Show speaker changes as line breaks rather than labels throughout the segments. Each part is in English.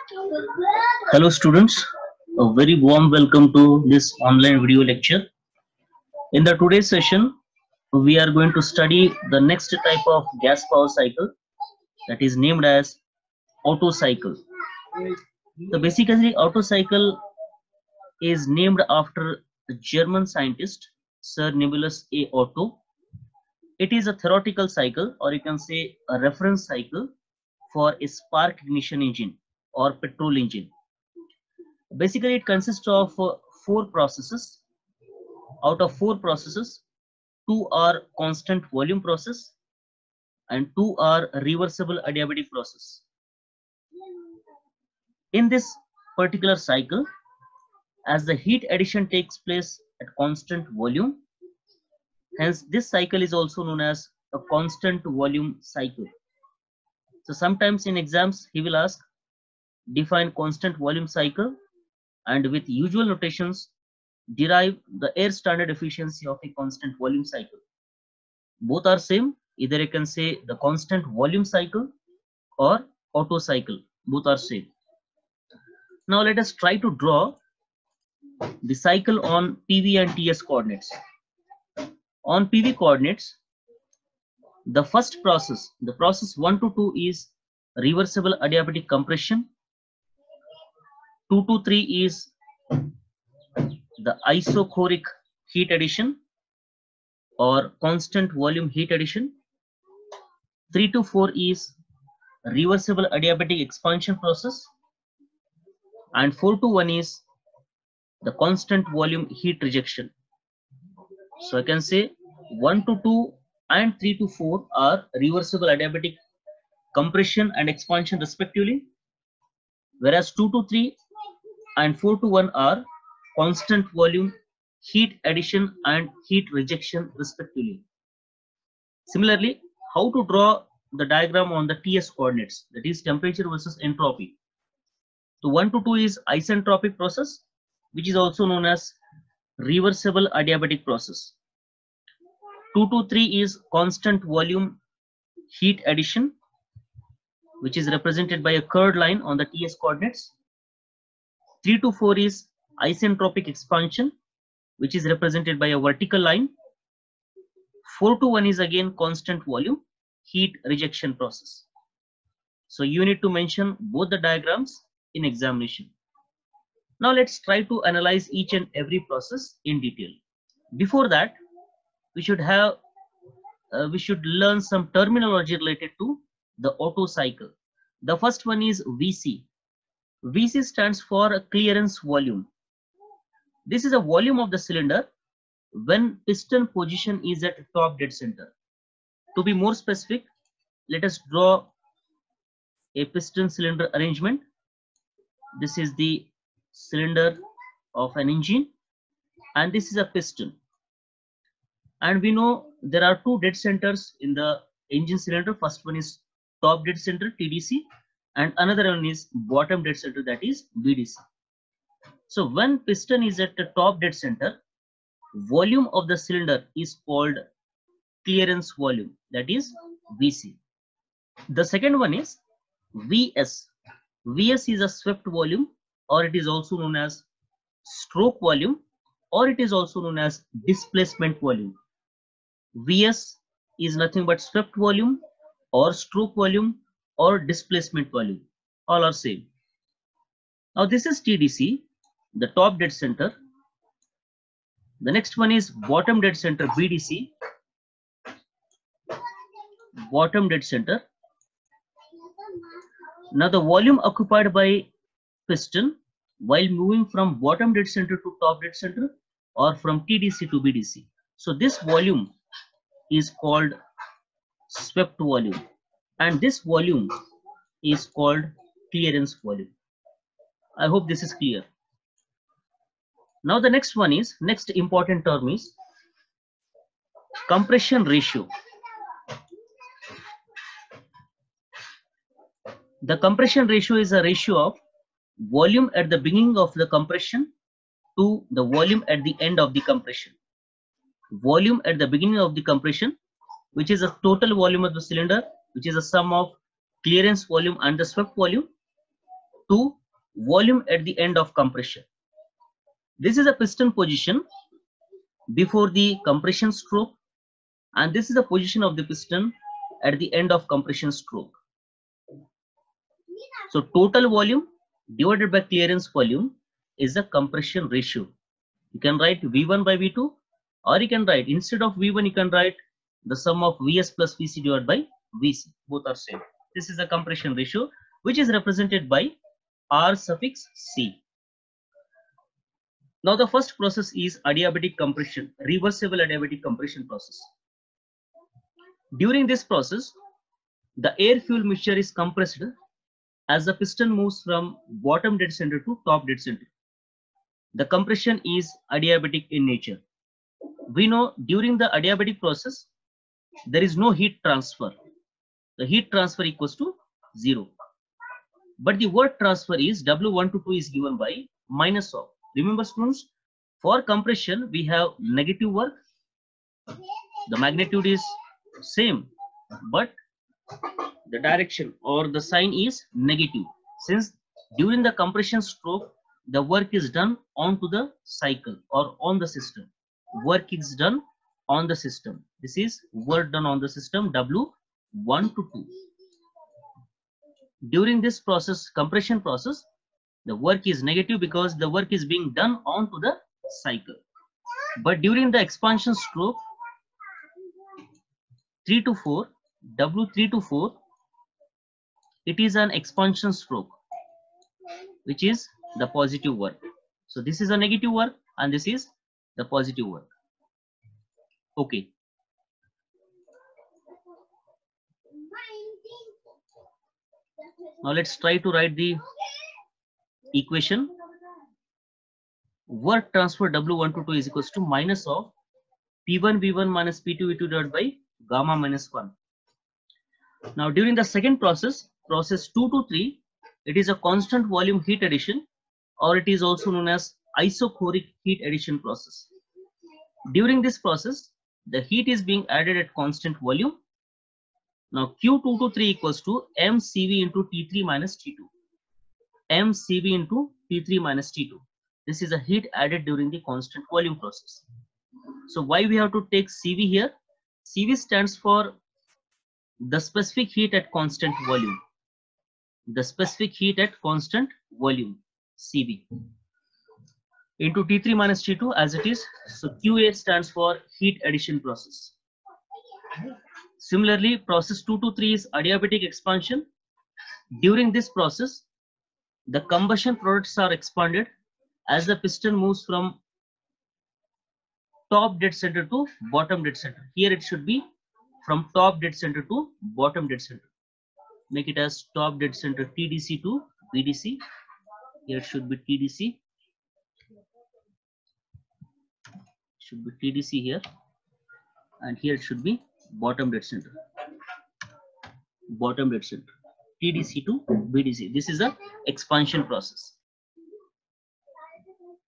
Hello students, a very warm welcome to this online video lecture. In the today's session, we are going to study the next type of gas power cycle that is named as Otto cycle. So basically Otto cycle is named after the German scientist Sir Nebulus A. Otto. It is a theoretical cycle, or you can say a reference cycle for a spark ignition engine or petrol engine. Basically, it consists of four processes. Out of four processes, two are constant volume process and two are reversible adiabatic process. In this particular cycle, as the heat addition takes place at constant volume, hence this cycle is also known as a constant volume cycle. So sometimes in exams he will ask, define constant volume cycle, and with usual notations derive the air standard efficiency of a constant volume cycle. Both are same, either you can say the constant volume cycle or Otto cycle, both are same. Now let us try to draw the cycle on PV and TS coordinates. On PV coordinates, the first process, the process 1 to 2 is reversible adiabatic compression, 2 to 3 is the isochoric heat addition or constant volume heat addition, 3 to 4 is reversible adiabatic expansion process, and 4 to 1 is the constant volume heat rejection. So I can say 1 to 2 and 3 to 4 are reversible adiabatic compression and expansion respectively, whereas 2 to 3 and 4 to 1 are constant volume heat addition and heat rejection respectively. Similarly, how to draw the diagram on the TS coordinates, that is temperature versus entropy. So 1 to 2 is isentropic process, which is also known as reversible adiabatic process. 2 to 3 is constant volume heat addition, which is represented by a curved line on the TS coordinates. 3 to 4 is isentropic expansion, which is represented by a vertical line. 4 to 1 is again constant volume heat rejection process. So you need to mention both the diagrams in examination. Now let's try to analyze each and every process in detail. Before that, we should learn some terminology related to the Otto cycle. The first one is VC. VC stands for clearance volume. This is a volume of the cylinder when piston position is at top dead center. To be more specific, let us draw a piston cylinder arrangement. This is the cylinder of an engine and this is a piston. And we know there are two dead centers in the engine cylinder. First one is top dead center, TDC, and another one is bottom dead center, that is BDC. So when piston is at the top dead center, volume of the cylinder is called clearance volume, that is VC. The second one is VS. VS is a swept volume, or it is also known as stroke volume, or it is also known as displacement volume. VS is nothing but swept volume or stroke volume or displacement volume. All are same. Now this is TDC, the top dead center. The next one is bottom dead center, BDC. Bottom dead center. Now the volume occupied by piston while moving from bottom dead center to top dead center or from TDC to BDC. So this volume is called swept volume and this volume is called clearance volume. I hope this is clear. Now the next important term is compression ratio. The compression ratio is a ratio of volume at the beginning of the compression to the volume at the end of the compression. Volume at the beginning of the compression, which is a total volume of the cylinder, which is a sum of clearance volume and the swept volume, to volume at the end of compression. This is a piston position before the compression stroke, and this is the position of the piston at the end of compression stroke. So total volume divided by clearance volume is the compression ratio. You can write V1 by V2, or you can write, instead of V1, you can write the sum of Vs plus Vc divided by Vc. Both are same. This is the compression ratio, which is represented by R suffix C. Now the first process is adiabatic compression, reversible adiabatic compression process. During this process, the air fuel mixture is compressed as the piston moves from bottom dead center to top dead center. The compression is adiabatic in nature. We know during the adiabatic process, there is no heat transfer. The heat transfer equals to 0. But the work transfer is W1 to 2 is given by minus of. Remember students, for compression, we have negative work. The magnitude is same, but the direction or the sign is negative. Since during the compression stroke, the work is done onto the cycle or on the system. Work is done on the system. This is work done on the system W1 to 2. During this process, compression process, the work is negative because the work is being done onto the cycle. But during the expansion stroke, 3 to 4, W3 to 4, it is an expansion stroke, which is the positive work. So this is a negative work and this is the positive work. Okay. Now let's try to write the equation. Work transfer W1 to 2 is equals to minus of P1 V1 minus P2 V2 divided by gamma minus 1. Now during the second process, process 2 to 3, it is a constant volume heat addition, or it is also known as isochoric heat addition process. During this process, the heat is being added at constant volume. Now Q2 to 3 equals to mCV into T3 minus T2. mCV into T3 minus T2. This is a heat added during the constant volume process. So why we have to take CV here? CV stands for the specific heat at constant volume. The specific heat at constant volume, CV. Into T3 minus T2 as it is. So QA stands for heat addition process. Similarly, process 2 to 3 is adiabatic expansion. During this process, the combustion products are expanded as the piston moves from top dead center to bottom dead center. Here it should be from top dead center to bottom dead center. Make it as top dead center TDC to BDC. Here it should be TDC. Should be TDC here. And here it should be bottom dead center. Bottom dead center. TDC to BDC. This is a expansion process.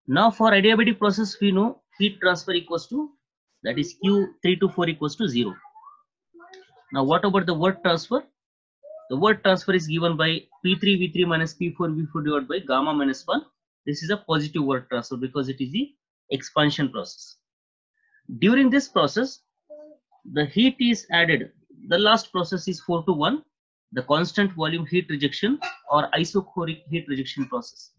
Now for adiabatic process, we know heat transfer equals to, that is Q3 to 4 equals to 0. Now what about the work transfer? The work transfer is given by P3 V3 minus P4 V4 divided by gamma minus 1. This is a positive work transfer because it is the expansion process. During this process, the heat is added. The last process is 4 to 1, the constant volume heat rejection or isochoric heat rejection process.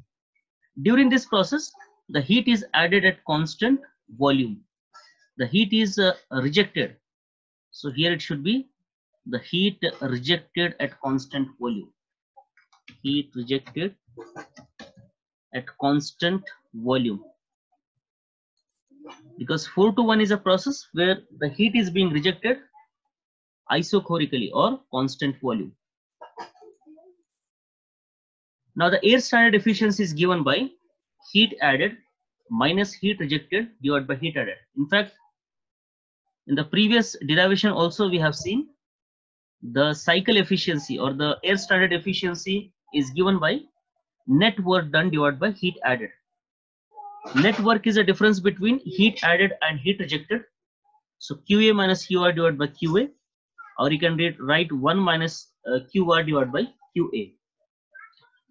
During this process, the heat is added at constant volume. The heat is rejected. So here it should be the heat rejected at constant volume. Heat rejected at constant volume. Because 4 to 1 is a process where the heat is being rejected isochorically or constant volume. Now the air standard efficiency is given by heat added minus heat rejected divided by heat added. In fact, in the previous derivation also we have seen the cycle efficiency or the air standard efficiency is given by net work done divided by heat added. Net work is a difference between heat added and heat rejected. So QA minus QR divided by QA, or you can write 1 minus QR divided by QA.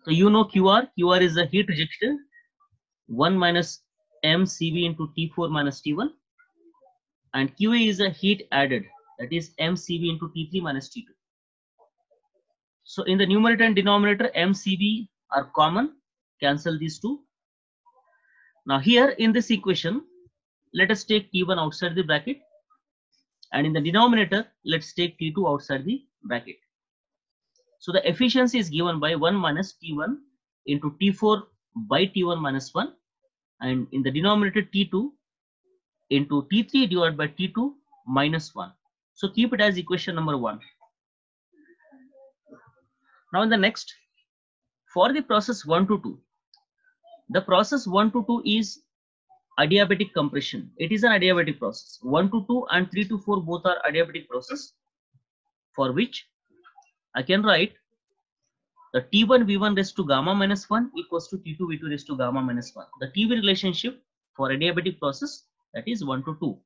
So you know QR is the heat rejection 1 minus mCv into T4 minus T1, and QA is a heat added, that is mCv into T3 minus T2. So in the numerator and denominator, mCv are common, cancel these two. Now here in this equation, let us take T1 outside the bracket, and in the denominator, let's take T2 outside the bracket. So the efficiency is given by 1 minus T1 into T4 by T1 minus 1, and in the denominator T2 into T3 divided by T2 minus 1. So keep it as equation number 1. Now in the next, for the process 1 to 2, the process 1 to 2 is adiabatic compression. It is an adiabatic process. 1 to 2 and 3 to 4 both are adiabatic process, for which I can write the T1 V1 raised to gamma minus 1 equals to T2 V2 raised to gamma minus 1. The TV relationship for adiabatic process, that is 1 to 2.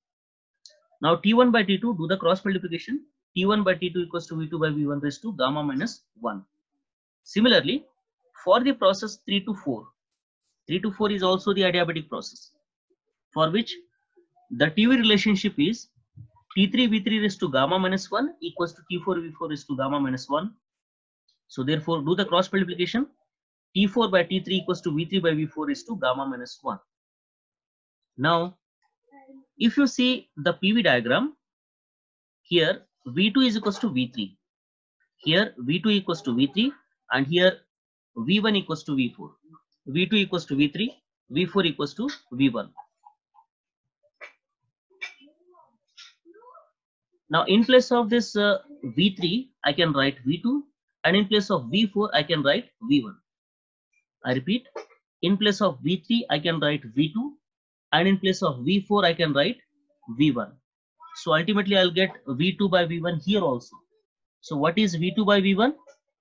Now T1 by T2, do the cross multiplication. T1 by T2 equals to V2 by V1 raised to gamma minus 1. Similarly, for the process 3 to 4, 3 to 4 is also the adiabatic process, for which the TV relationship is T3 V3 raised to gamma minus 1 equals to T4 V4 raised to gamma minus 1. So therefore, do the cross multiplication. T4 by T3 equals to V3 by V4 raised to gamma minus 1. Now, if you see the PV diagram, here V2 is equals to V3. Here V2 equals to V3, and here V1 equals to V4. V2 equals to V3, V4 equals to V1. Now in place of this V3, I can write V2, and in place of V4, I can write V1. I repeat, in place of V3, I can write V2, and in place of V4, I can write V1. So ultimately, I'll get V2 by V1 here also. So what is V2 by V1?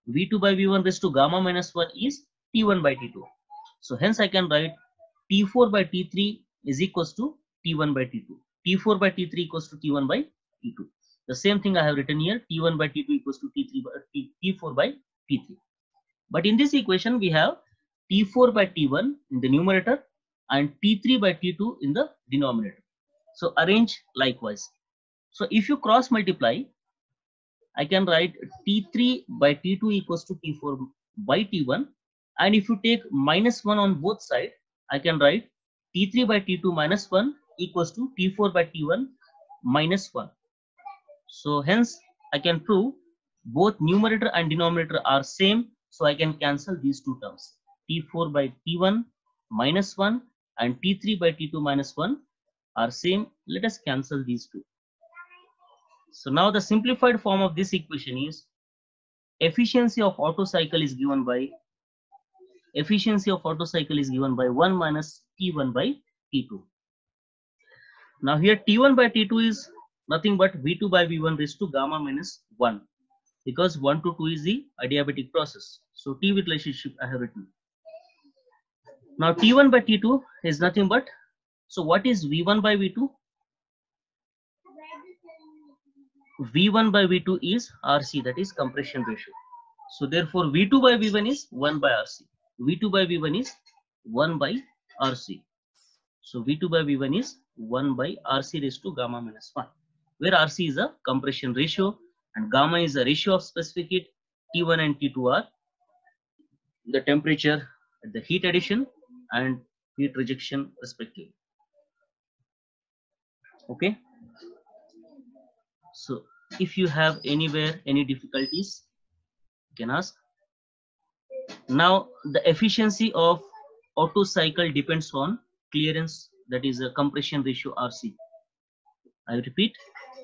V2 by V1 raised to gamma minus 1 is T1 by T2. So hence I can write T4 by T3 is equals to T1 by T2. T4 by T3 equals to T1 by T2. The same thing I have written here, T1 by T2 equals to T3 by T4 by T3. But in this equation, we have T4 by T1 in the numerator and T3 by T2 in the denominator. So arrange likewise. So if you cross multiply, I can write T3 by T2 equals to T4 by T1. And if you take minus 1 on both sides, I can write T3 by T2 minus 1 equals to T4 by T1 minus 1. So hence I can prove both numerator and denominator are same. So I can cancel these two terms. T4 by T1 minus 1 and T3 by T2 minus 1 are same. Let us cancel these two. So now the simplified form of this equation is efficiency of Otto cycle is given by 1 minus T1 by T2. Now here T1 by T2 is nothing but V2 by V1 raised to gamma minus 1, because 1 to 2 is the adiabatic process. So T relationship I have written. Now T1 by T2 is nothing but, so what is V1 by V2? V1 by V2 is RC, that is compression ratio. So therefore V2 by V1 is 1 by RC. V2 by V1 is 1 by RC. So V2 by V1 is 1 by RC raised to gamma minus 1, where RC is a compression ratio and gamma is a ratio of specific heat. T1 and T2 are the temperature at the heat addition and heat rejection respectively. Okay. So if you have anywhere any difficulties, you can ask. Now the efficiency of Otto cycle depends on clearance, that is a compression ratio RC. I repeat,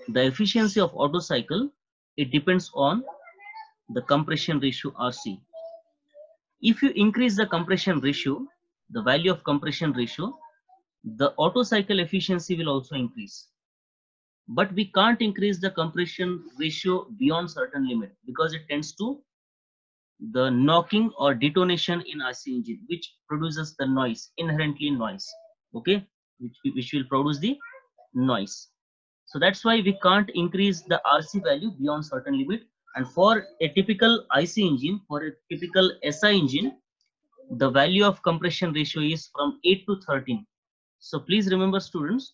the efficiency of Otto cycle, it depends on the compression ratio RC. If you increase the compression ratio, the value of compression ratio, the Otto cycle efficiency will also increase. But we can't increase the compression ratio beyond certain limit, because it tends to the knocking or detonation in IC engine, which produces the noise, inherently noise, okay, which will produce the noise. So that's why we can't increase the RC value beyond certain limit. And for a typical IC engine, for a typical SI engine, the value of compression ratio is from 8 to 13. So please remember students,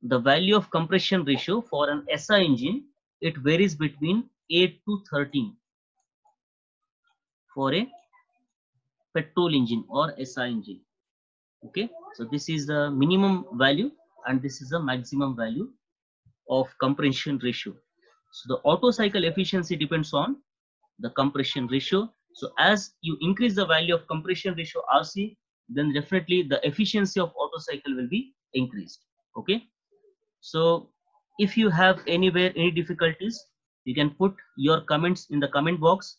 the value of compression ratio for an SI engine, it varies between 8 to 13 for a petrol engine or SI engine. Okay, so this is the minimum value and this is the maximum value of compression ratio. So the Otto cycle efficiency depends on the compression ratio. So as you increase the value of compression ratio RC, then definitely the efficiency of Otto cycle will be increased. Okay, so if you have anywhere any difficulties, you can put your comments in the comment box,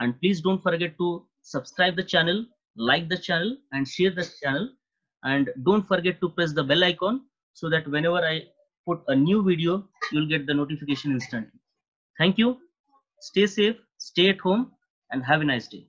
and please don't forget to subscribe the channel, like the channel and share the channel, and don't forget to press the bell icon so that whenever I put a new video, you'll get the notification instantly. Thank you. Stay safe, stay at home, and have a nice day.